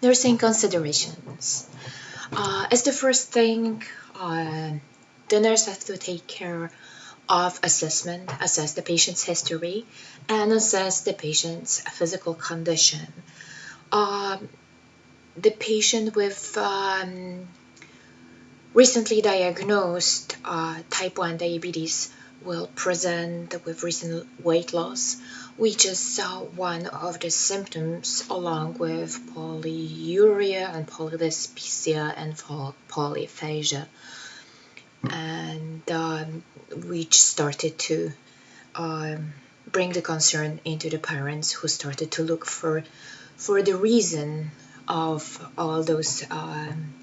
Nursing considerations. As the first thing, the nurse has to take care of assessment, assess the patient's history, and assess the patient's physical condition. The patient with recently diagnosed type 1 diabetes will present with recent weight loss, which is one of the symptoms, along with polyuria and polydyspesia and polyphagia, and which started to bring the concern into the parents, who started to look for the reason of all those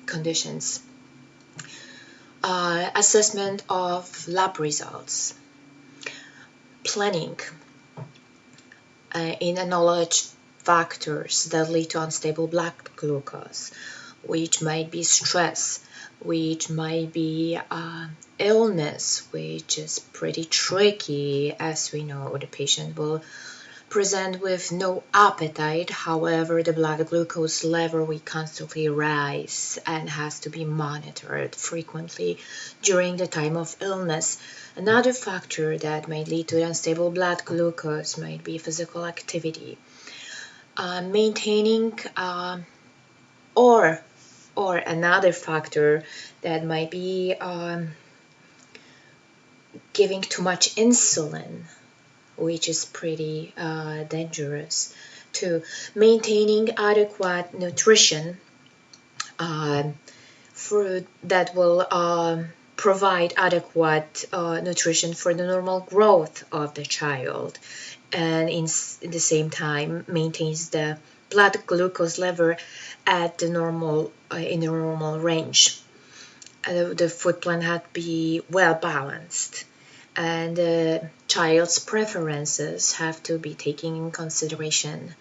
conditions. Assessment of lab results, planning in acknowledge factors that lead to unstable blood glucose, which might be stress, which might be illness, which is pretty tricky. As we know, the patient will present with no appetite. However, the blood glucose level will constantly rise and has to be monitored frequently during the time of illness. Another factor that might lead to unstable blood glucose might be physical activity. Maintaining or another factor that might be giving too much insulin, which is pretty dangerous. To maintaining adequate nutrition for that will provide adequate nutrition for the normal growth of the child, and in the same time maintains the blood glucose level at the normal in the normal range. The food plan had to be well balanced, and the child's preferences have to be taken in consideration.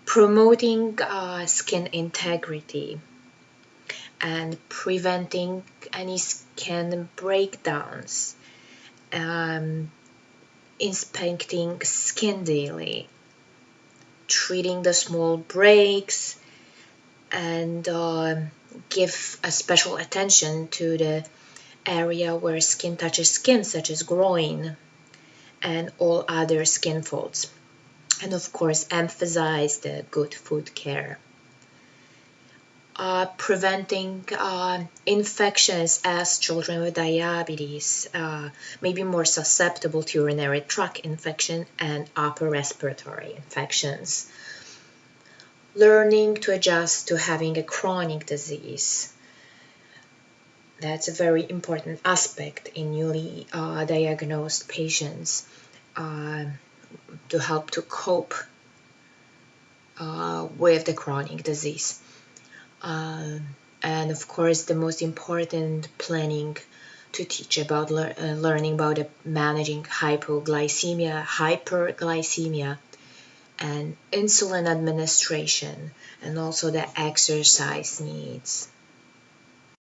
Promoting skin integrity and preventing any skin breakdowns, inspecting skin daily, treating the small breaks, and give a special attention to the area where skin touches skin, such as groin and all other skin folds. And of course, emphasize the good food care. Preventing infections, as children with diabetes may be more susceptible to urinary tract infection and upper respiratory infections. Learning to adjust to having a chronic disease. That's a very important aspect in newly diagnosed patients, to help to cope with the chronic disease. And of course, the most important planning to teach about learning about managing hypoglycemia, hyperglycemia, and insulin administration, and also the exercise needs.